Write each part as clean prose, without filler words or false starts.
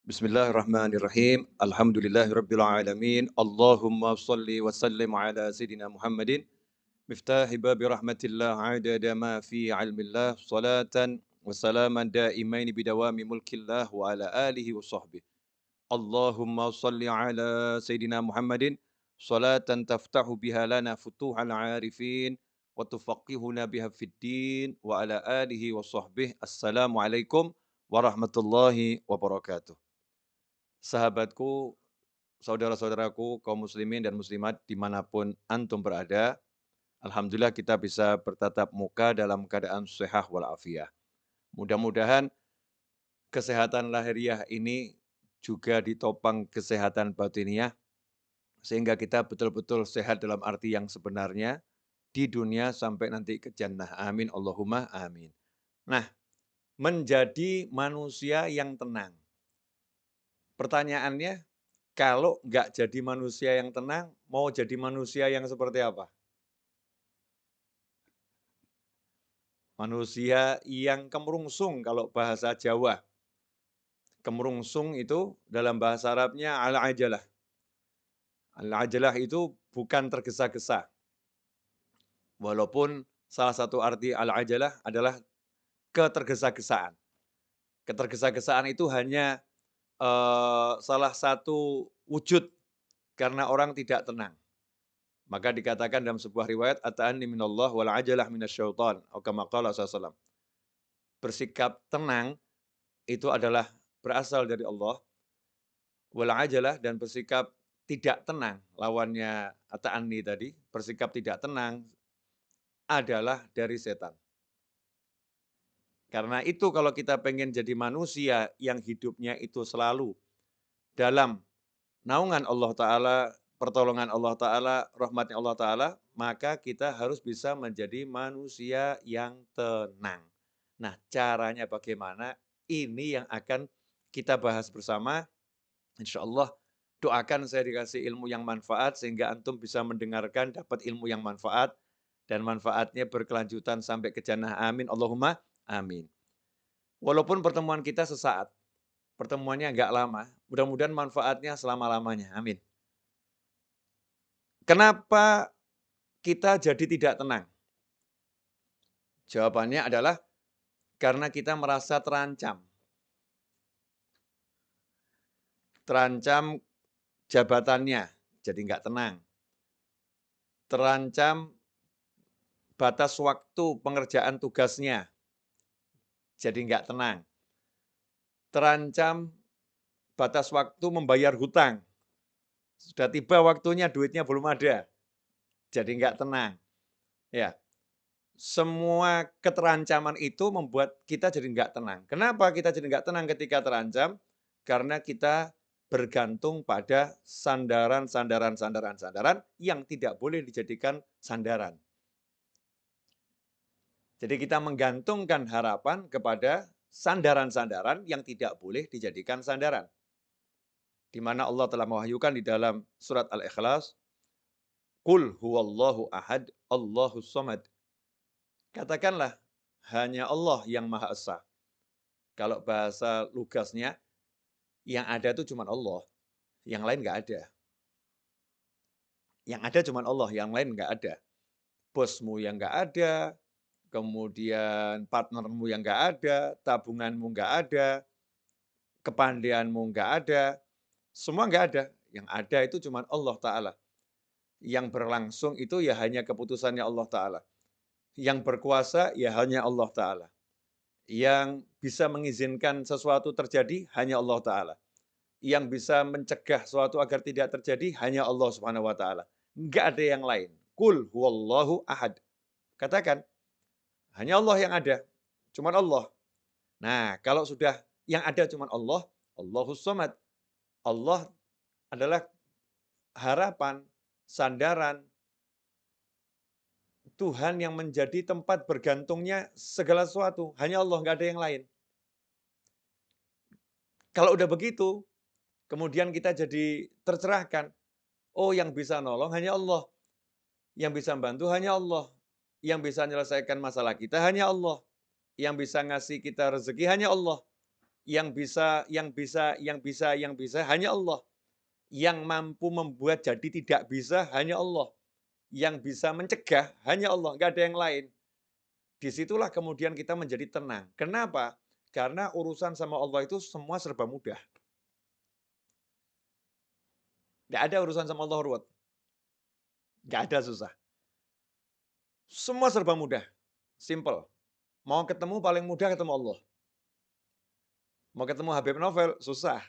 Bismillahirrahmanirrahim. Alhamdulillahirabbil alamin. Allahumma shalli wa sallim ala sayidina Muhammadin miftahi babi rahmatillah adada ma fi ilmillah salatan wa salaman daimain bidawami mulkillah wa ala alihi wa sahbihi. Allahumma shalli ala sayidina Muhammadin salatan taftahu biha lana futuhal arifin wa tufaqihuna biha fid din wa ala alihi wa sahbihi. Assalamualaikum warahmatullahi wabarakatuh. Sahabatku, saudara-saudaraku, kaum muslimin dan muslimat dimanapun antum berada, alhamdulillah kita bisa bertatap muka dalam keadaan sehat walafiat. Mudah-mudahan kesehatan lahiriah ini juga ditopang kesehatan batiniah, sehingga kita betul-betul sehat dalam arti yang sebenarnya di dunia sampai nanti ke jannah. Amin, Allahumma amin. Nah, menjadi manusia yang tenang. Pertanyaannya, kalau nggak jadi manusia yang tenang, mau jadi manusia yang seperti apa? Manusia yang kemerungsung kalau bahasa Jawa. Kemerungsung itu dalam bahasa Arabnya al-ajalah. Al-ajalah itu bukan tergesa-gesa. Walaupun salah satu arti al-ajalah adalah ketergesa-gesaan. Ketergesa-gesaan itu hanya salah satu wujud karena orang tidak tenang. Maka dikatakan dalam sebuah riwayat, "Ata'anni minallah wal ajalah minasyaiton." Atau kama qala sallallahu. Bersikap tenang itu adalah berasal dari Allah, wal ajalah dan bersikap tidak tenang, lawannya ata'anni tadi, bersikap tidak tenang adalah dari setan. Karena itu kalau kita pengen jadi manusia yang hidupnya itu selalu dalam naungan Allah Ta'ala, pertolongan Allah Ta'ala, rahmatnya Allah Ta'ala, maka kita harus bisa menjadi manusia yang tenang. Nah, caranya bagaimana? Ini yang akan kita bahas bersama. Insya Allah, doakan saya dikasih ilmu yang manfaat, sehingga antum bisa mendengarkan, dapat ilmu yang manfaat, dan manfaatnya berkelanjutan sampai ke jannah. Amin. Allahumma amin. Walaupun pertemuan kita sesaat, pertemuannya nggak lama, mudah-mudahan manfaatnya selama-lamanya. Amin. Kenapa kita jadi tidak tenang? Jawabannya adalah karena kita merasa terancam. Terancam jabatannya, jadi nggak tenang. Terancam batas waktu pengerjaan tugasnya, jadi nggak tenang. Terancam batas waktu membayar hutang. Sudah tiba waktunya, duitnya belum ada, jadi nggak tenang. Ya, semua keterancaman itu membuat kita jadi nggak tenang. Kenapa kita jadi nggak tenang ketika terancam? Karena kita bergantung pada sandaran yang tidak boleh dijadikan sandaran. Jadi kita menggantungkan harapan kepada sandaran-sandaran yang tidak boleh dijadikan sandaran. Di mana Allah telah mewahyukan di dalam surat Al-Ikhlas, "Qul huwallahu ahad, Allahus samad." Katakanlah, hanya Allah yang Maha Esa. Kalau bahasa lugasnya, yang ada itu cuma Allah, yang lain nggak ada. Yang ada cuma Allah, yang lain nggak ada. Bosmu yang nggak ada, kemudian partnermu yang nggak ada, tabunganmu nggak ada, kepandaianmu nggak ada, semua nggak ada. Yang ada itu cuma Allah Ta'ala. Yang berlangsung itu ya hanya keputusannya Allah Ta'ala. Yang berkuasa ya hanya Allah Ta'ala. Yang bisa mengizinkan sesuatu terjadi hanya Allah Ta'ala. Yang bisa mencegah sesuatu agar tidak terjadi hanya Allah Subhanahu wa Ta'ala. Enggak ada yang lain. Qul huwallahu ahad. Katakan, hanya Allah yang ada. Cuman Allah. Nah, kalau sudah yang ada cuman Allah, Allahus samad. Allah adalah harapan, sandaran, Tuhan yang menjadi tempat bergantungnya segala sesuatu. Hanya Allah, nggak ada yang lain. Kalau udah begitu, kemudian kita jadi tercerahkan. Oh, yang bisa nolong hanya Allah. Yang bisa membantu hanya Allah. Yang bisa menyelesaikan masalah kita hanya Allah. Yang bisa ngasih kita rezeki hanya Allah. yang bisa hanya Allah. Yang mampu membuat jadi tidak bisa hanya Allah. Yang bisa mencegah hanya Allah, nggak ada yang lain. Disitulah kemudian kita menjadi tenang. Kenapa? Karena urusan sama Allah itu semua serba mudah. Nggak ada urusan sama Allah ruwet. Nggak ada susah. Semua serba mudah. Simple. Mau ketemu paling mudah ketemu Allah. Mau ketemu Habib Novel, susah.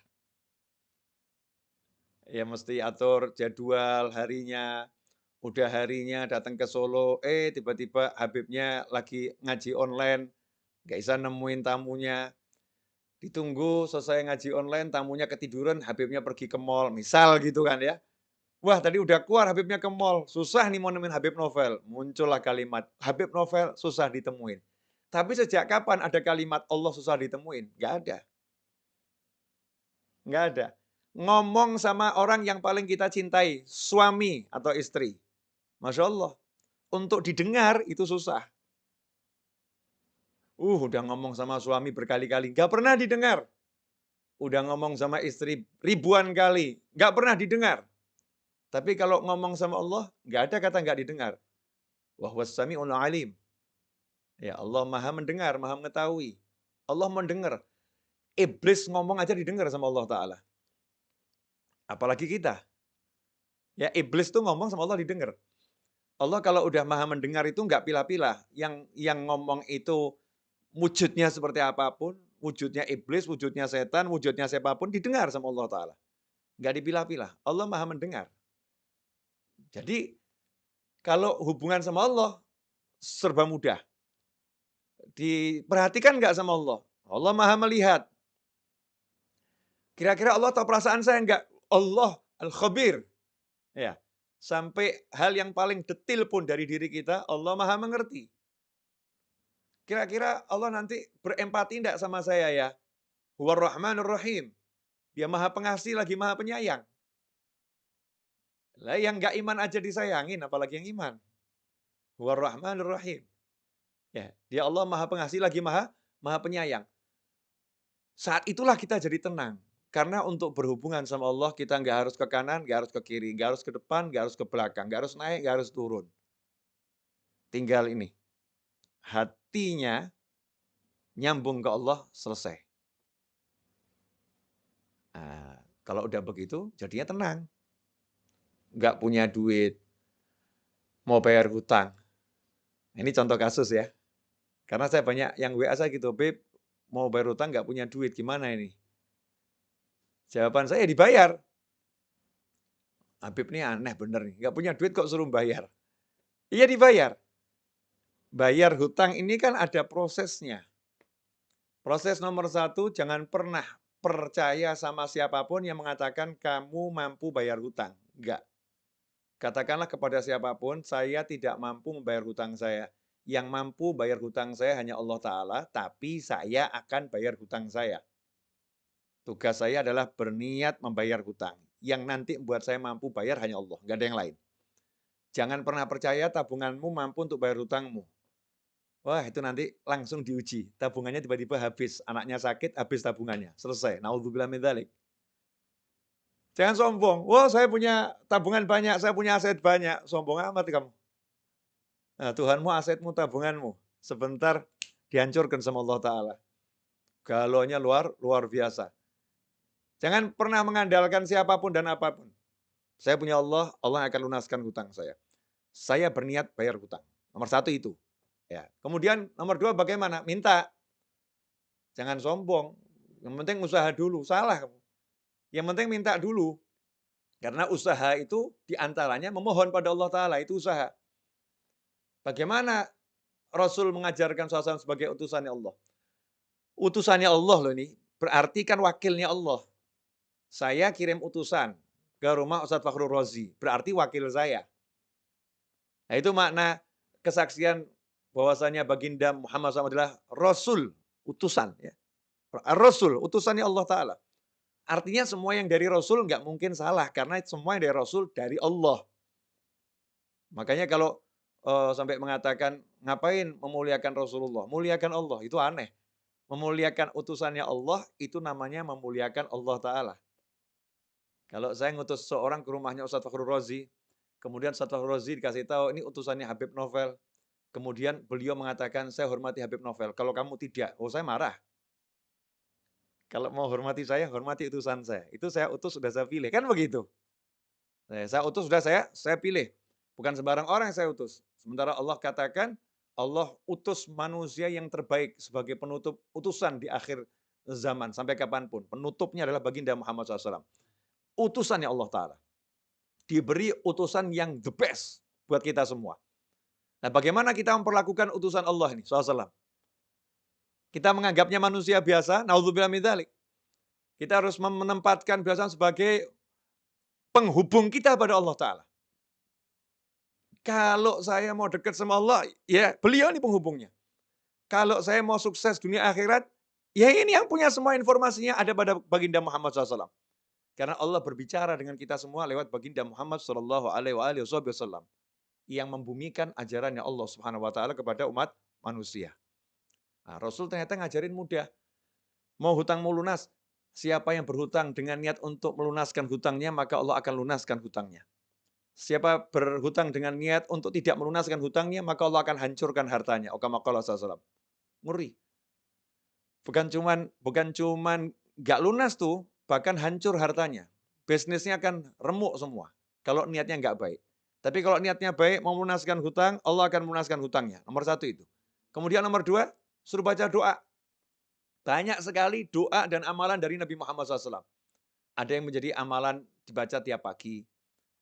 Ya mesti atur jadwal harinya. Udah harinya datang ke Solo, tiba-tiba Habibnya lagi ngaji online, nggak bisa nemuin tamunya. Ditunggu selesai ngaji online, tamunya ketiduran, Habibnya pergi ke mall, misal gitu kan ya. Wah tadi udah keluar Habibnya ke mall, susah nih mau nemuin Habib Novel. Muncullah kalimat, Habib Novel susah ditemuin. Tapi sejak kapan ada kalimat Allah susah ditemuin? Nggak ada. Nggak ada. Ngomong sama orang yang paling kita cintai, suami atau istri. Masya Allah. Untuk didengar itu susah. Udah ngomong sama suami berkali-kali, nggak pernah didengar. Udah ngomong sama istri ribuan kali, nggak pernah didengar. Tapi kalau ngomong sama Allah, nggak ada kata nggak didengar. Wa huwas sami'ul alim. Ya Allah maha mendengar, maha mengetahui. Allah mendengar. Iblis ngomong aja didengar sama Allah Ta'ala. Apalagi kita. Ya iblis tuh ngomong sama Allah didengar. Allah kalau udah maha mendengar itu nggak pilah-pilah. Yang ngomong itu wujudnya seperti apapun, wujudnya iblis, wujudnya setan, wujudnya siapapun, didengar sama Allah Ta'ala. Nggak dipilah-pilah. Allah maha mendengar. Jadi, kalau hubungan sama Allah, serba mudah. Diperhatikan nggak sama Allah? Allah maha melihat. Kira-kira Allah tahu perasaan saya nggak? Allah Al-Khabir. Ya. Sampai hal yang paling detil pun dari diri kita, Allah maha mengerti. Kira-kira Allah nanti berempati enggak sama saya ya? Huwar Rahmanur Rahim. Dia maha pengasih lagi maha penyayang. Lah yang enggak iman aja disayangin, apalagi yang iman. Huwar Rahmanur Rahim. Ya, dia Allah maha pengasih lagi maha penyayang. Saat itulah kita jadi tenang. Karena untuk berhubungan sama Allah kita nggak harus ke kanan, nggak harus ke kiri, nggak harus ke depan, nggak harus ke belakang, nggak harus naik, nggak harus turun. Tinggal ini, hatinya nyambung ke Allah, selesai. Nah, kalau udah begitu, jadinya tenang. Nggak punya duit, mau bayar hutang. Ini contoh kasus ya. Karena saya banyak yang WA saya gitu, Beb, mau bayar hutang nggak punya duit, gimana ini? Jawaban saya dibayar. Habib ini aneh bener nih, nggak punya duit kok suruh bayar. Iya dibayar. Bayar hutang ini kan ada prosesnya. Proses nomor 1, jangan pernah percaya sama siapapun yang mengatakan kamu mampu bayar hutang. Enggak. Katakanlah kepada siapapun, saya tidak mampu membayar hutang saya. Yang mampu bayar hutang saya hanya Allah Ta'ala, tapi saya akan bayar hutang saya. Tugas saya adalah berniat membayar hutang. Yang nanti membuat saya mampu bayar hanya Allah, enggak ada yang lain. Jangan pernah percaya tabunganmu mampu untuk bayar hutangmu. Wah, itu nanti langsung diuji. Tabungannya tiba-tiba habis, anaknya sakit, habis tabungannya. Selesai. Naudzubillah min dzalik. Jangan sombong. Wah, saya punya tabungan banyak, saya punya aset banyak. Sombong amat kamu. Nah, Tuhanmu, asetmu, tabunganmu. Sebentar dihancurkan sama Allah Ta'ala. Galaunya luar biasa. Jangan pernah mengandalkan siapapun dan apapun. Saya punya Allah, Allah akan lunaskan hutang saya. Saya berniat bayar hutang. Nomor 1 itu. Ya. Kemudian nomor 2 bagaimana? Minta. Jangan sombong. Yang penting usaha dulu. Salah kamu. Yang penting minta dulu. Karena usaha itu diantaranya memohon pada Allah Ta'ala. Itu usaha. Bagaimana Rasul mengajarkan suasana sebagai utusannya Allah? Utusannya Allah loh ini. Berarti kan wakilnya Allah. Saya kirim utusan ke rumah Ustadz Fakhrul Razi. Berarti wakil saya. Nah itu makna kesaksian bahwasanya baginda Muhammad SAW adalah Rasul, utusan. Ya. Rasul, utusannya Allah Ta'ala. Artinya semua yang dari Rasul nggak mungkin salah, karena semua yang dari Rasul dari Allah. Makanya kalau sampai mengatakan, ngapain memuliakan Rasulullah? Muliakan Allah, itu aneh. Memuliakan utusannya Allah, itu namanya memuliakan Allah Ta'ala. Kalau saya ngutus seorang ke rumahnya Ustadz Fakhrul Razi, kemudian Ustadz Fakhrul Razi dikasih tahu, ini utusannya Habib Novel. Kemudian beliau mengatakan, saya hormati Habib Novel. Kalau kamu tidak, oh saya marah. Kalau mau hormati saya, hormati utusan saya. Itu saya utus, sudah saya pilih. Kan begitu. Saya utus, sudah saya pilih. Bukan sembarang orang yang saya utus. Sementara Allah katakan, Allah utus manusia yang terbaik sebagai penutup utusan di akhir zaman. Sampai kapanpun. Penutupnya adalah baginda Muhammad SAW. Utusannya Allah Ta'ala. Diberi utusan yang the best buat kita semua. Nah, bagaimana kita memperlakukan utusan Allah ini, SAW? Kita menganggapnya manusia biasa, naudzubillah min dzalik. Kita harus menempatkan biasa sebagai penghubung kita pada Allah Ta'ala. Kalau saya mau dekat sama Allah, ya beliau ini penghubungnya. Kalau saya mau sukses dunia akhirat, ya ini yang punya semua informasinya ada pada baginda Muhammad SAW. Karena Allah berbicara dengan kita semua lewat baginda Muhammad SAW yang membumikan ajarannya Allah Subhanahu Wa Taala kepada umat manusia. Nah, Rasul ternyata ngajarin mudah. Mau hutang mau lunas, siapa yang berhutang dengan niat untuk melunaskan hutangnya, maka Allah akan lunaskan hutangnya. Siapa berhutang dengan niat untuk tidak melunaskan hutangnya, maka Allah akan hancurkan hartanya. Kama qala sallallahu. Ngeri. Bukan cuman nggak lunas tuh, bahkan hancur hartanya. Bisnisnya akan remuk semua kalau niatnya nggak baik. Tapi kalau niatnya baik, mau melunaskan hutang, Allah akan melunaskan hutangnya. Nomor satu itu. Kemudian nomor dua, suruh baca doa. Banyak sekali doa dan amalan dari Nabi Muhammad SAW. Ada yang menjadi amalan dibaca tiap pagi.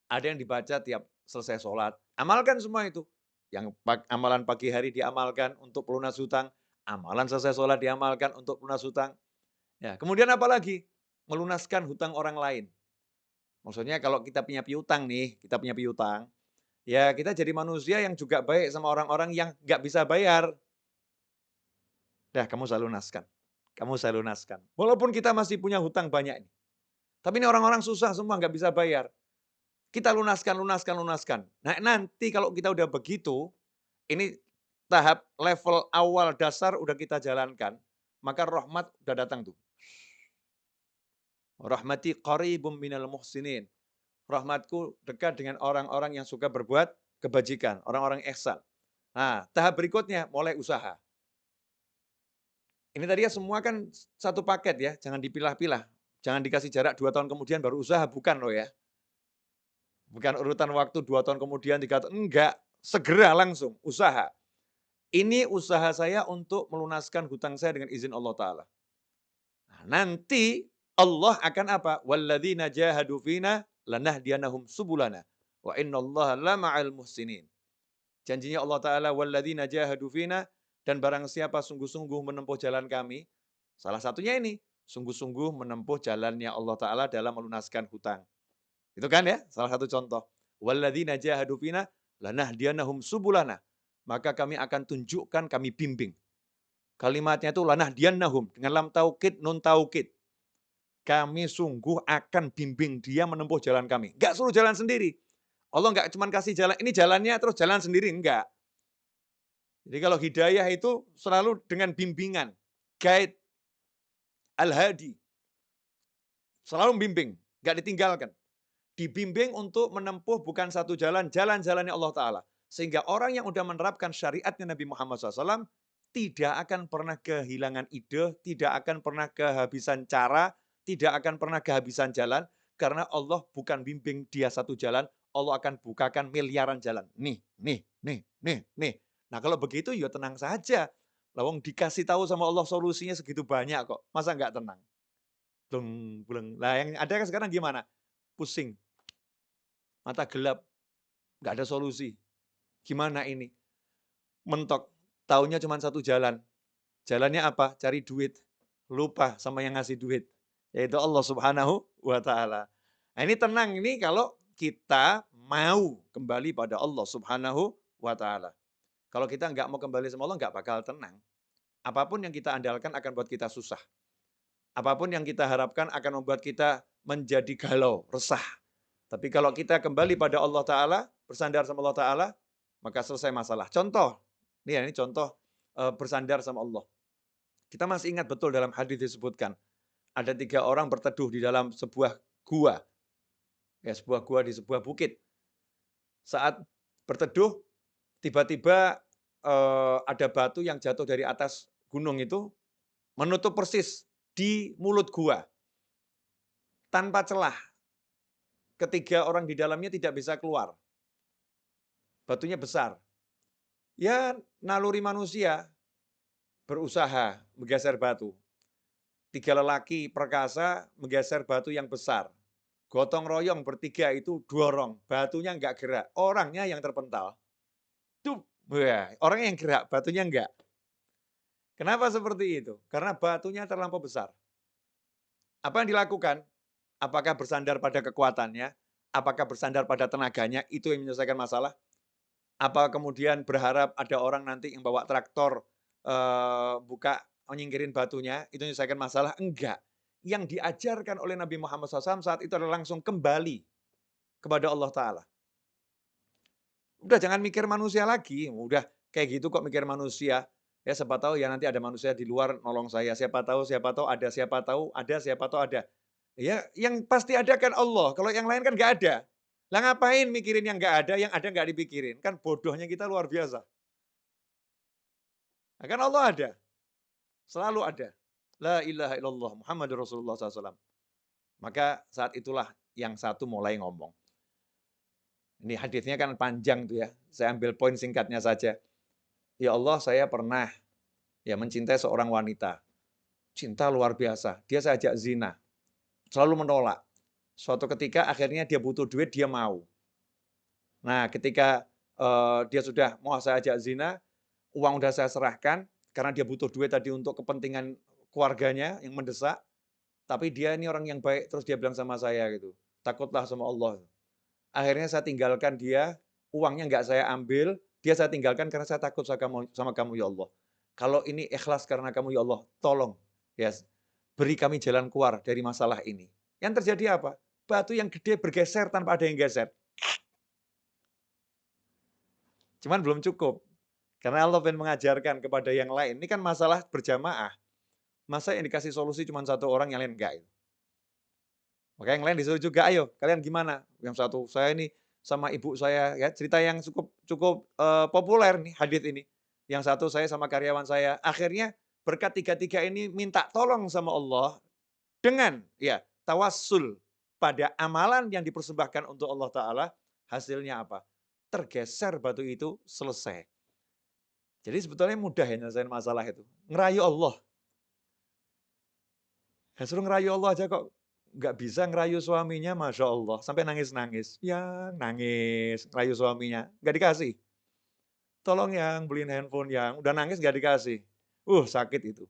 Ada yang dibaca tiap selesai sholat. Amalkan semua itu. Yang amalan pagi hari diamalkan untuk pelunas hutang. Amalan selesai sholat diamalkan untuk pelunas hutang. Ya, kemudian apa lagi? Melunaskan hutang orang lain. Maksudnya kalau kita punya piutang nih, kita punya piutang, ya kita jadi manusia yang juga baik sama orang-orang yang nggak bisa bayar. Dah, kamu saya lunaskan. Kamu saya lunaskan. Walaupun kita masih punya hutang banyak ini. Tapi ini orang-orang susah semua, nggak bisa bayar. Kita lunaskan, lunaskan, lunaskan. Nah, nanti kalau kita udah begitu, ini tahap level awal dasar udah kita jalankan, maka rahmat udah datang tuh. Rahmati qaribum minal muhsinin. Rahmatku dekat dengan orang-orang yang suka berbuat kebajikan, orang-orang ihsan. Nah, tahap berikutnya mulai usaha. Ini tadi ya semua kan satu paket ya, jangan dipilah-pilah. Jangan dikasih jarak 2 tahun kemudian baru usaha, bukan loh ya. Bukan urutan waktu 2 tahun kemudian, 3 tahun, enggak. Segera langsung, usaha. Ini usaha saya untuk melunaskan hutang saya dengan izin Allah Ta'ala. Nah, nanti Allah akan apa? وَالَّذِينَ جَاهَدُوا فِينَا لَنَهْدِيَنَّهُمْ سُبُلَنَا وَإِنَّ اللَّهَ لَمَعَ الْمُحْسِنِينَ. Janjinya Allah Ta'ala, وَالَّذِينَ جَاهَدُوا فِينَا, dan barang siapa sungguh-sungguh menempuh jalan kami, salah satunya ini, sungguh-sungguh menempuh jalannya Allah Ta'ala dalam melunaskan hutang. Itu kan ya, salah satu contoh. Walladzina jahadu fina lanahdiyannahum subulana. Maka kami akan tunjukkan, kami bimbing. Kalimatnya itu lanahdiyannahum dengan lam taukid, nun taukid. Kami sungguh akan bimbing dia menempuh jalan kami. Enggak suruh jalan sendiri. Allah enggak cuma kasih jalan, ini jalannya terus jalan sendiri, enggak. Jadi kalau hidayah itu selalu dengan bimbingan, guide, al-hadi. Selalu membimbing, enggak ditinggalkan. Dibimbing untuk menempuh bukan satu jalan, jalan-jalannya Allah Ta'ala. Sehingga orang yang sudah menerapkan syariatnya Nabi Muhammad SAW tidak akan pernah kehilangan ide, tidak akan pernah kehabisan cara, tidak akan pernah kehabisan jalan, karena Allah bukan bimbing dia satu jalan, Allah akan bukakan miliaran jalan. Nih, nih, nih, nih, nih. Nah kalau begitu ya tenang saja. Lawang dikasih tahu sama Allah solusinya segitu banyak kok. Masa nggak tenang? Bleng, bleng. Nah yang ada kan sekarang gimana? Pusing, mata gelap, nggak ada solusi. Gimana ini? Mentok, taunya cuma satu jalan. Jalannya apa? Cari duit. Lupa sama yang ngasih duit. Yaitu Allah Subhanahu wa Ta'ala. Nah ini tenang ini kalau kita mau kembali pada Allah Subhanahu wa Ta'ala. Kalau kita nggak mau kembali sama Allah, nggak bakal tenang. Apapun yang kita andalkan akan buat kita susah. Apapun yang kita harapkan akan membuat kita menjadi galau, resah. Tapi kalau kita kembali pada Allah Ta'ala, bersandar sama Allah Ta'ala, maka selesai masalah. Contoh, ini contoh bersandar sama Allah. Kita masih ingat betul dalam hadis disebutkan, ada 3 orang berteduh di dalam sebuah gua, ya sebuah gua di sebuah bukit. Saat berteduh, tiba-tiba, ada batu yang jatuh dari atas gunung itu, menutup persis di mulut gua, tanpa celah. Ketiga orang di dalamnya tidak bisa keluar. Batunya besar. Ya naluri manusia berusaha menggeser batu. 3 lelaki perkasa menggeser batu yang besar. Gotong royong bertiga itu dorong, batunya enggak gerak, orangnya yang terpental. Dup, wah, orangnya yang gerak, batunya enggak. Kenapa seperti itu? Karena batunya terlampau besar. Apa yang dilakukan? Apakah bersandar pada kekuatannya? Apakah bersandar pada tenaganya? Itu yang menyelesaikan masalah? Apa kemudian berharap ada orang nanti yang bawa traktor, buka nyingkirin batunya, itu menyelesaikan masalah? Enggak. Yang diajarkan oleh Nabi Muhammad SAW saat itu adalah langsung kembali kepada Allah Ta'ala. Udah jangan mikir manusia lagi, udah kayak gitu kok mikir manusia. Ya siapa tahu ya nanti ada manusia di luar nolong saya, siapa tahu ada, siapa tahu ada, siapa tahu ada. Ya yang pasti ada kan Allah, kalau yang lain kan nggak ada. Lah ngapain mikirin yang nggak ada, yang ada nggak dipikirin? Kan bodohnya kita luar biasa. Nah, kan Allah ada, selalu ada. La ilaha illallah Muhammadur Rasulullah SAW. Maka saat itulah yang satu mulai ngomong. Ini hadisnya kan panjang tuh ya. Saya ambil poin singkatnya saja. Ya Allah, saya pernah ya mencintai seorang wanita. Cinta luar biasa. Dia saya ajak zina. Selalu menolak. Suatu ketika akhirnya dia butuh duit, dia mau. Nah, ketika dia sudah mau saya ajak zina, uang udah saya serahkan karena dia butuh duit tadi untuk kepentingan keluarganya yang mendesak. Tapi dia ini orang yang baik, terus dia bilang sama saya gitu, takutlah sama Allah. Akhirnya saya tinggalkan dia, uangnya nggak saya ambil, dia saya tinggalkan karena saya takut sama kamu ya Allah. Kalau ini ikhlas karena kamu ya Allah, tolong ya beri kami jalan keluar dari masalah ini. Yang terjadi apa? Batu yang gede bergeser tanpa ada yang geser. Cuman belum cukup. Karena Allah ingin mengajarkan kepada yang lain. Ini kan masalah berjamaah. Masa yang dikasih solusi cuma satu orang, yang lain enggak. Maka yang lain disuruh juga, ayo kalian gimana? Yang satu, saya ini sama ibu saya, ya cerita yang cukup cukup populer nih hadis ini. Yang satu saya sama karyawan saya. Akhirnya berkat tiga-tiga ini minta tolong sama Allah dengan ya tawassul pada amalan yang dipersembahkan untuk Allah Ta'ala. Hasilnya apa? Tergeser batu itu, selesai. Jadi sebetulnya mudah ya nyelesain masalah itu. Ngerayu Allah. Ya suruh ngerayu Allah aja kok nggak bisa ngerayu suaminya, Masya Allah. Sampai nangis-nangis. Ya nangis, ngerayu suaminya. Nggak dikasih. Tolong yang beliin handphone yang. Udah nangis nggak dikasih. Sakit itu.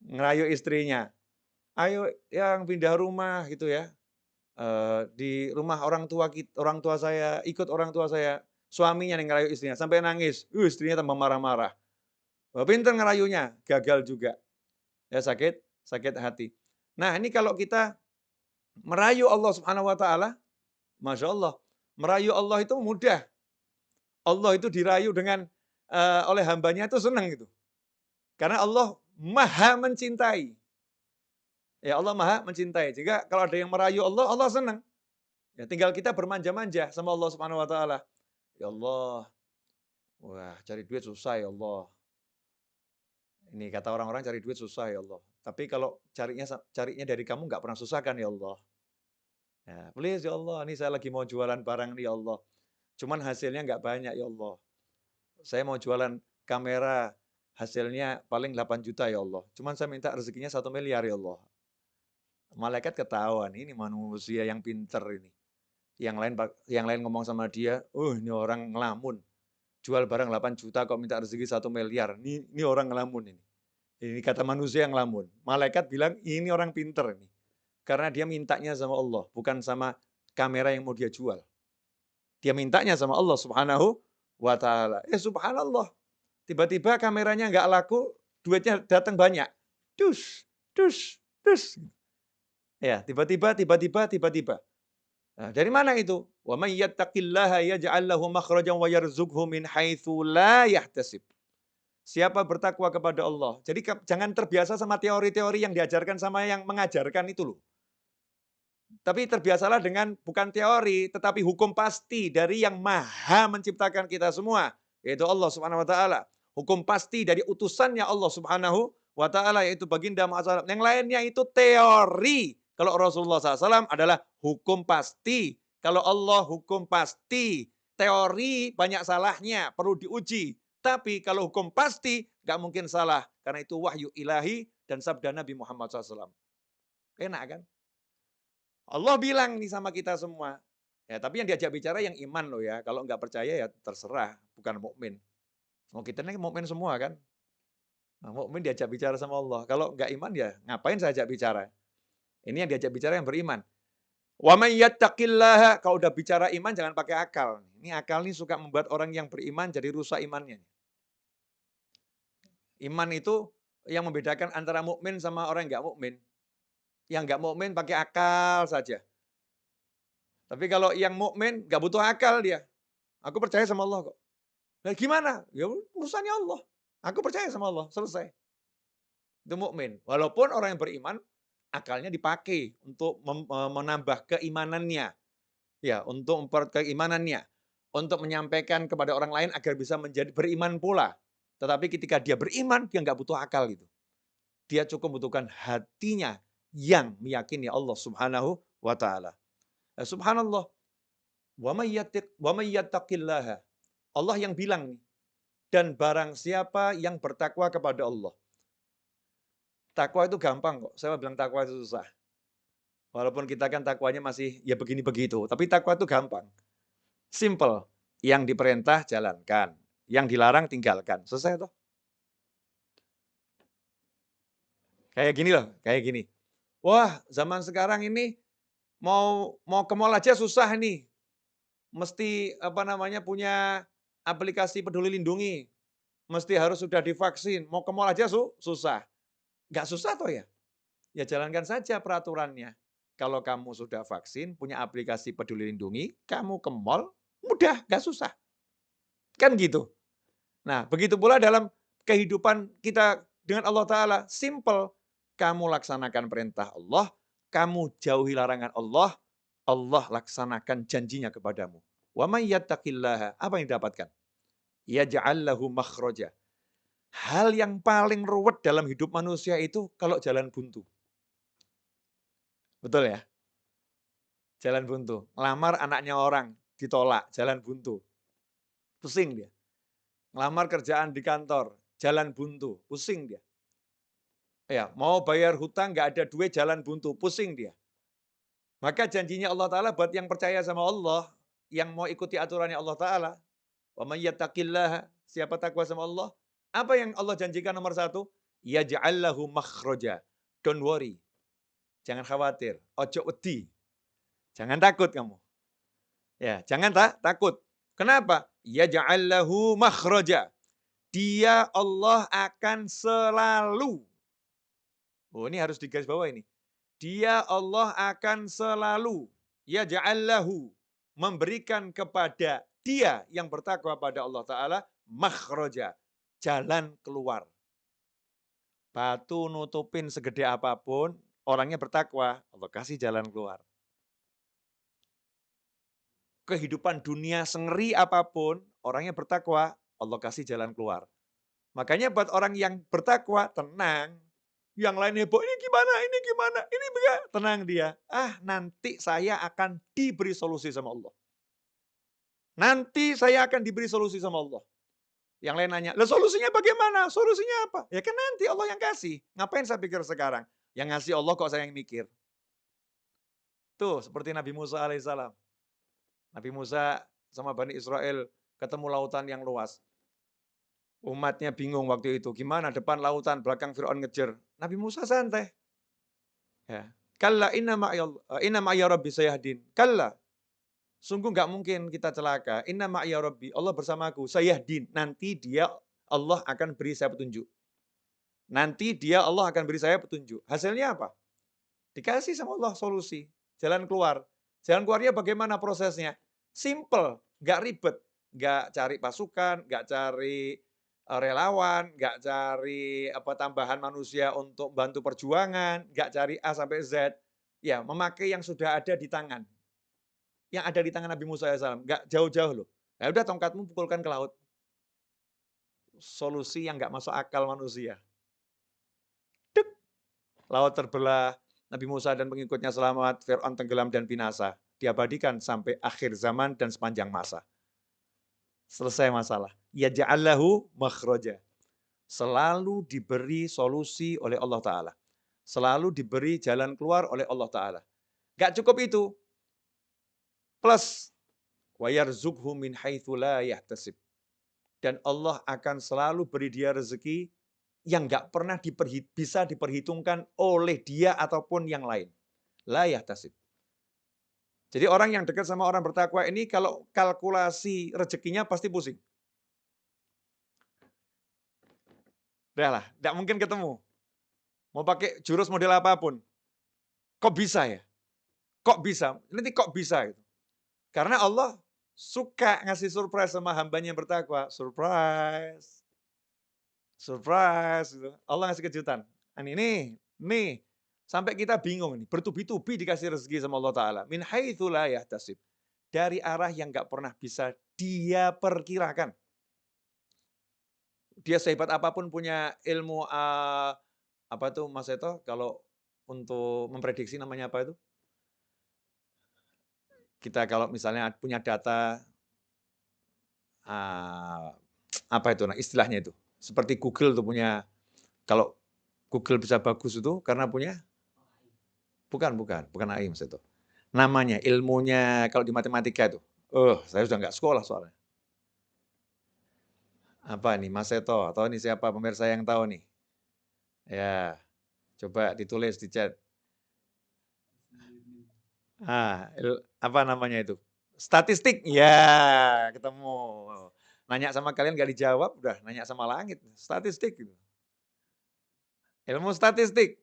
Ngerayu istrinya. Ayo yang pindah rumah gitu ya. Di rumah orang tua saya, ikut orang tua saya. Suaminya yang ngerayu istrinya. Sampai nangis. Istrinya tambah marah-marah. Pinter ngerayunya. Gagal juga. Ya sakit hati. Nah ini kalau kita merayu Allah Subhanahu wa Ta'ala, Masya Allah, merayu Allah itu mudah. Allah itu dirayu dengan oleh hambanya itu senang gitu. Karena Allah maha mencintai. Ya Allah maha mencintai. Jika kalau ada yang merayu Allah, Allah senang. Ya tinggal kita bermanja-manja sama Allah Subhanahu wa Ta'ala. Ya Allah, wah cari duit susah ya Allah. Ini kata orang-orang cari duit susah ya Allah. Tapi kalau carinya dari kamu nggak pernah susah kan ya Allah. Ya, please ya Allah, ini saya lagi mau jualan barang nih ya Allah. Cuman hasilnya nggak banyak ya Allah. Saya mau jualan kamera, hasilnya paling 8 juta ya Allah. Cuman saya minta rezekinya 1 miliar ya Allah. Malaikat ketahuan, ini manusia yang pinter ini. Yang lain ngomong sama dia, ini orang ngelamun. Jual barang 8 juta kok minta rezeki 1 miliar. Ini orang ngelamun ini. Ini kata manusia yang ngelamun. Malaikat bilang, ini orang pinter ini. Karena dia mintanya sama Allah, bukan sama kamera yang mau dia jual. Dia mintanya sama Allah Subhanahu wa Ta'ala. Subhanallah. Tiba-tiba kameranya nggak laku, duitnya datang banyak. Dus, dus, dus. Ya, tiba-tiba. Nah, dari mana itu? Wa may yattaqillaha yaj'al lahu makhrajan wa yarzuqhu min haitsu la yahtasib. Siapa bertakwa kepada Allah. Jadi jangan terbiasa sama teori-teori yang diajarkan sama yang mengajarkan itu loh. Tapi terbiasalah dengan bukan teori, tetapi hukum pasti dari yang maha menciptakan kita semua, yaitu Allah Subhanahu wa taala. Hukum pasti dari utusannya Allah Subhanahu wa taala, yaitu baginda Muhammad SAW. Yang lainnya itu teori. Kalau Rasulullah SAW adalah hukum pasti. Kalau Allah hukum pasti. Teori banyak salahnya, perlu diuji. Tapi kalau hukum pasti, nggak mungkin salah. Karena itu wahyu ilahi dan sabda Nabi Muhammad SAW. Enak kan? Allah bilang nih sama kita semua. Ya, tapi yang diajak bicara yang iman loh ya. Kalau nggak percaya ya terserah, bukan mukmin. Mau kita ini mukmin semua kan? Nah, mukmin diajak bicara sama Allah. Kalau nggak iman ya ngapain saya ajak bicara? Ini yang diajak bicara yang beriman. Wa may yattaqillaha, kalau udah bicara iman jangan pakai akal. Ini akal nih suka membuat orang yang beriman jadi rusak imannya. Iman itu yang membedakan antara mukmin sama orang yang nggak mukmin. Yang nggak mukmin pakai akal saja. Tapi kalau yang mukmin nggak butuh akal dia. Aku percaya sama Allah kok. Nah gimana? Ya urusannya Allah. Aku percaya sama Allah, selesai. Itu mukmin. Walaupun orang yang beriman akalnya dipakai untuk menambah keimanannya. Ya, untuk memperkuat keimanannya, untuk menyampaikan kepada orang lain agar bisa menjadi beriman pula. Tetapi ketika dia beriman, dia nggak butuh akal gitu. Dia cukup membutuhkan hatinya yang meyakini Allah Subhanahu wa taala. Subhanallah. Wa may yattaqillaha. Allah yang bilang nih, dan barang siapa yang bertakwa kepada Allah. Takwa itu gampang kok. Saya bilang takwa itu susah. Walaupun kita kan takwanya masih ya begini begitu, tapi takwa itu gampang. Simple. Yang diperintah jalankan, yang dilarang tinggalkan. Selesai toh? Kayak gini loh, kayak gini. Wah, zaman sekarang ini mau ke mall aja susah nih. Mesti punya aplikasi Peduli Lindungi. Mesti harus sudah divaksin. Mau ke mall aja susah. Nggak susah toh ya? Ya jalankan saja peraturannya. Kalau kamu sudah vaksin, punya aplikasi Peduli Lindungi, kamu ke mall, mudah, nggak susah. Kan gitu. Nah, begitu pula dalam kehidupan kita dengan Allah Ta'ala, simple. Kamu laksanakan perintah Allah, kamu jauhi larangan Allah, Allah laksanakan janjinya kepadamu. Wa may yattaqillaha, apa yang didapatkan? Yaj'al lahu makhraja. Hal yang paling ruwet dalam hidup manusia itu kalau jalan buntu. Betul ya? Jalan buntu. Ngelamar anaknya orang, ditolak, jalan buntu. Pusing dia. Ngelamar kerjaan di kantor, jalan buntu, pusing dia. Ya, mau bayar hutang nggak ada duit, jalan buntu, pusing dia. Maka janjinya Allah Ta'ala buat yang percaya sama Allah, yang mau ikuti aturannya Allah Ta'ala, wa may yattaqillaha, siapa takwa sama Allah, apa yang Allah janjikan nomor satu? Yaj'al lahu makhraja. Don't worry. Jangan khawatir, ojo wedi. Jangan takut kamu. Ya, jangan takut. Kenapa? Yaj'al lahu makhraja. Dia Allah akan selalu. Oh, ini harus digaris bawah ini. Dia Allah akan selalu yaj'al lahu, memberikan kepada dia yang bertakwa pada Allah Ta'ala makhraja, jalan keluar. Batu nutupin segede apapun, orangnya bertakwa, Allah kasih jalan keluar. Kehidupan dunia sengeri apapun, orangnya bertakwa, Allah kasih jalan keluar. Makanya buat orang yang bertakwa, tenang. Yang lain heboh, ini gimana, ini bagaimana. Tenang dia. Nanti saya akan diberi solusi sama Allah. Nanti saya akan diberi solusi sama Allah. Yang lain nanya, lah solusinya bagaimana? Solusinya apa? Ya kan nanti Allah yang kasih. Ngapain saya pikir sekarang? Yang ngasih Allah kok saya yang mikir. Tuh, seperti Nabi Musa alaihissalam. Nabi Musa sama Bani Israel ketemu lautan yang luas. Umatnya bingung waktu itu. Gimana depan lautan, belakang Fir'aun ngejar. Nabi Musa santai. Ya. Kalla inna ma'ya rabbi sayahdin. Kalla. Sungguh nggak mungkin kita celaka. Inna ma'ya rabbi. Allah bersamaku. Sayahdin. Nanti dia Allah akan beri saya petunjuk. Nanti dia Allah akan beri saya petunjuk. Hasilnya apa? Dikasih sama Allah solusi. Jalan keluar. Jalan keluarnya bagaimana prosesnya? Simple. Nggak ribet. Nggak cari pasukan. Nggak cari relawan, nggak cari tambahan manusia untuk bantu perjuangan, nggak cari A sampai Z. Ya, memakai yang sudah ada di tangan. Yang ada di tangan Nabi Musa alaihissalam, nggak jauh-jauh loh. Ya udah tongkatmu pukulkan ke laut. Solusi yang nggak masuk akal manusia. Dek, laut terbelah, Nabi Musa dan pengikutnya selamat, Fir'aun tenggelam dan binasa. Diabadikan sampai akhir zaman dan sepanjang masa. Selesai masalah. Ya ja'allahu makhraja. Selalu diberi solusi oleh Allah Ta'ala. Selalu diberi jalan keluar oleh Allah Ta'ala. Gak cukup itu. Plus, wa yarzukhu min haitsu la yahtasib. Dan Allah akan selalu beri dia rezeki yang gak pernah bisa diperhitungkan oleh dia ataupun yang lain. La yahtasib. Jadi orang yang dekat sama orang bertakwa ini kalau kalkulasi rezekinya pasti pusing. Udah lah, gak mungkin ketemu. Mau pakai jurus model apapun. Kok bisa ya? Kok bisa? Nanti kok bisa gitu. Karena Allah suka ngasih surprise sama hambanya yang bertakwa. Surprise. Surprise. Gitu. Allah ngasih kejutan. Nih. Sampai kita bingung nih. Bertubi-tubi dikasih rezeki sama Allah Ta'ala. Min haitsu la yahtasib. Dari arah yang gak pernah bisa dia perkirakan. Dia sehebat apapun punya ilmu, apa tuh Mas Seto, kalau untuk memprediksi namanya apa itu? Kita kalau misalnya punya data, apa itu istilahnya itu, seperti Google tuh punya, kalau Google bisa bagus itu karena punya, bukan AI Mas itu. Namanya, ilmunya kalau di matematika itu, saya sudah nggak sekolah soalnya. Apa nih Mas Seto, atau ini siapa pemirsa yang tahu nih? Ya, coba ditulis di chat. Apa namanya itu? Statistik, ya ketemu. Nanya sama kalian nggak dijawab, udah nanya sama langit. Statistik. Gitu. Ilmu statistik.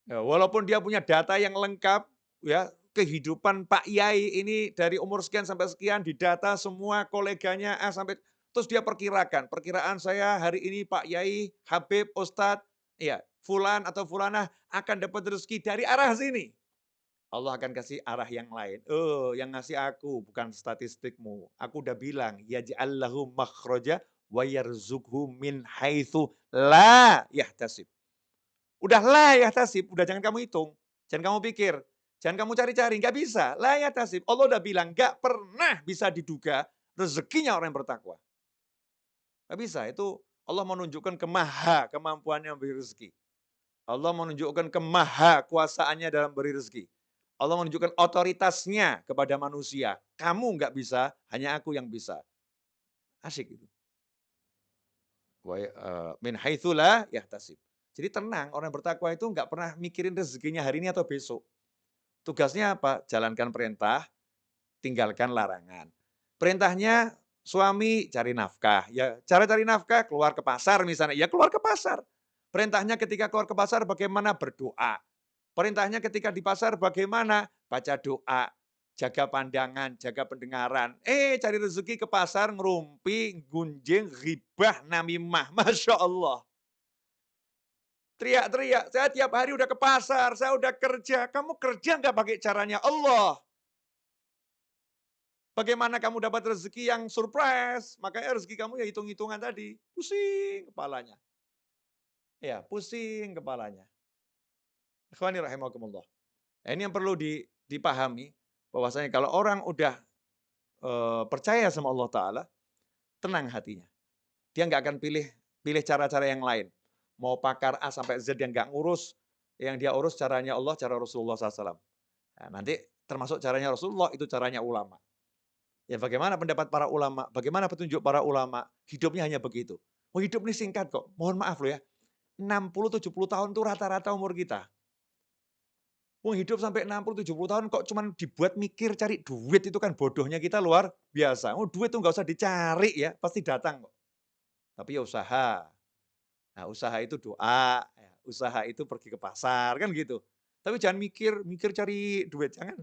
Ya, walaupun dia punya data yang lengkap, ya kehidupan Pak Yai ini dari umur sekian sampai sekian didata semua koleganya sampai terus dia perkiraan saya hari ini Pak Yai, Habib, Ustadz, ya Fulan atau Fulanah akan dapat rezeki dari arah sini. Allah akan kasih arah yang lain. Yang ngasih aku bukan statistikmu. Aku udah bilang, yaj'allahu makhraja wa yarzukhu min haitsu la yahtasib. Udah la yahtasib, udah jangan kamu hitung. Jangan kamu pikir, jangan kamu cari-cari, nggak bisa. La yahtasib. Allah udah bilang, nggak pernah bisa diduga rezekinya orang yang bertakwa. Nggak bisa, itu Allah menunjukkan kemampuannya memberi rezeki. Allah menunjukkan kuasaannya dalam beri rezeki. Allah menunjukkan otoritasnya kepada manusia. Kamu nggak bisa, hanya aku yang bisa. Asyik itu. Min haitsu la yahtasib. Jadi tenang, orang bertakwa itu nggak pernah mikirin rezekinya hari ini atau besok. Tugasnya apa? Jalankan perintah, tinggalkan larangan. Perintahnya suami cari nafkah. Ya, cara cari nafkah keluar ke pasar misalnya. Ya keluar ke pasar. Perintahnya ketika keluar ke pasar bagaimana? Berdoa. Perintahnya ketika di pasar bagaimana? Baca doa, jaga pandangan, jaga pendengaran. Cari rezeki ke pasar, ngerumpi, gunjing, ghibah, namimah. Masya Allah. Teriak-teriak, saya tiap hari udah ke pasar, saya udah kerja. Kamu kerja nggak pakai caranya Allah? Bagaimana kamu dapat rezeki yang surprise? Makanya rezeki kamu ya hitung-hitungan tadi. Pusing kepalanya. Ya, pusing kepalanya. Ikhwani rahimakumullah. Nah, ini yang perlu dipahami, bahwasanya kalau orang udah percaya sama Allah Ta'ala, tenang hatinya. Dia nggak akan pilih cara-cara yang lain. Mau pakar A sampai Z yang nggak ngurus, yang dia urus caranya Allah, cara Rasulullah SAW. Nah, nanti termasuk caranya Rasulullah, itu caranya ulama. Ya bagaimana pendapat para ulama, bagaimana petunjuk para ulama, hidupnya hanya begitu. Oh hidup ini singkat kok, mohon maaf loh ya. 60-70 tahun itu rata-rata umur kita. Wong hidup sampai 60-70 tahun kok cuman dibuat mikir cari duit, itu kan bodohnya kita luar biasa. Oh duit tuh nggak usah dicari ya, pasti datang kok. Tapi ya usaha. Nah usaha itu doa, ya, usaha itu pergi ke pasar, kan gitu. Tapi jangan mikir cari duit, jangan.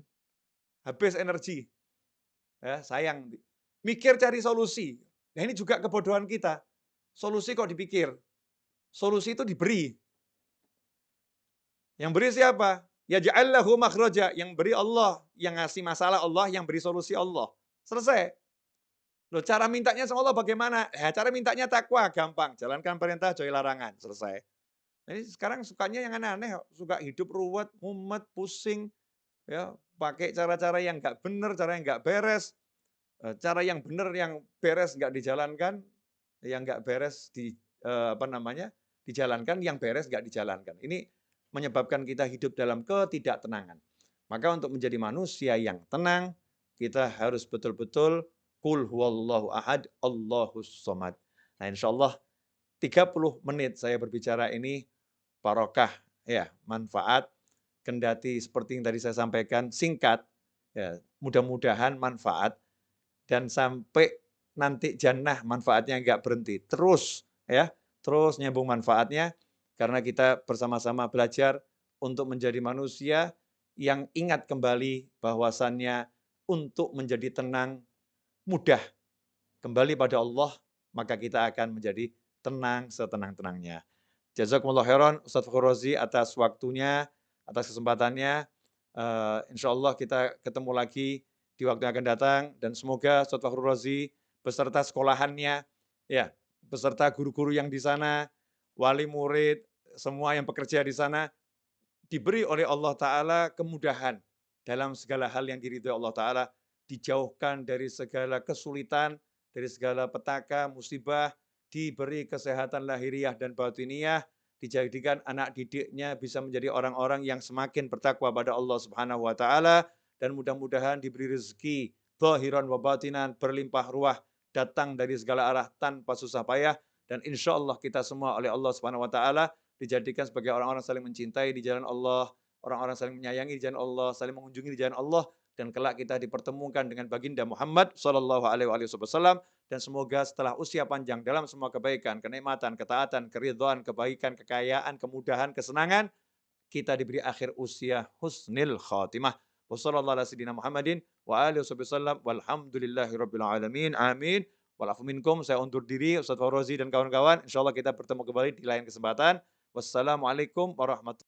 Habis energi. Ya, sayang. Mikir cari solusi. Nah ini juga kebodohan kita. Solusi kok dipikir. Solusi itu diberi. Yang beri siapa? Ya ja'allahu makhraja. Yang beri Allah. Yang ngasih masalah Allah, yang beri solusi Allah. Selesai. Loh, cara mintanya sama Allah bagaimana? Ya, cara mintanya takwa, gampang. Jalankan perintah, jauhi larangan. Selesai. Ini sekarang sukanya yang aneh-aneh, suka hidup ruwet, mumet, pusing, ya, pakai cara-cara yang nggak benar, cara yang nggak beres, cara yang benar, yang beres nggak dijalankan, yang nggak beres apa namanya, dijalankan, yang beres nggak dijalankan. Ini menyebabkan kita hidup dalam ketidaktenangan. Maka untuk menjadi manusia yang tenang, kita harus betul-betul qul huwallahu ahad, Allahus somad. Nah, insyaallah 30 menit saya berbicara ini barokah, ya, manfaat, kendati seperti yang tadi saya sampaikan, singkat, ya, mudah-mudahan manfaat, dan sampai nanti jannah manfaatnya nggak berhenti. Terus, ya, terus nyambung manfaatnya, karena kita bersama-sama belajar untuk menjadi manusia yang ingat kembali bahwasannya untuk menjadi tenang mudah kembali pada Allah, maka kita akan menjadi tenang setenang-tenangnya. Jazakumullah khairan Ustaz Fakhr Razi atas waktunya, atas kesempatannya. Insyaallah kita ketemu lagi di waktu yang akan datang, dan semoga Ustaz Fakhr Razi beserta sekolahannya, ya, beserta guru-guru yang di sana, wali murid, semua yang bekerja di sana, diberi oleh Allah Ta'ala kemudahan dalam segala hal yang diridhoi Allah Ta'ala, dijauhkan dari segala kesulitan, dari segala petaka, musibah, diberi kesehatan lahiriah dan batiniah, dijadikan anak didiknya bisa menjadi orang-orang yang semakin bertakwa pada Allah Subhanahu wa taala, dan mudah-mudahan diberi rezeki zahiran wa batinan, berlimpah ruah, datang dari segala arah tanpa susah payah, dan insya Allah kita semua oleh Allah Subhanahu wa taala dijadikan sebagai orang-orang saling mencintai di jalan Allah, orang-orang saling menyayangi di jalan Allah, saling mengunjungi di jalan Allah, dan kelak kita dipertemukan dengan baginda Muhammad sallallahu alaihi wasallam, dan semoga setelah usia panjang dalam semua kebaikan, kenikmatan, ketaatan, keridhaan, kebaikan, kekayaan, kemudahan, kesenangan, kita diberi akhir usia husnil khatimah. Wassallallahu ala sayyidina Muhammadin wa alihi wasallam walhamdulillahi rabbil alamin. Amin. Walafu minkum, saya undur diri, Ustaz Faurozi dan kawan-kawan. Insyaallah kita bertemu kembali di lain kesempatan. Wassalamualaikum warahmatullahi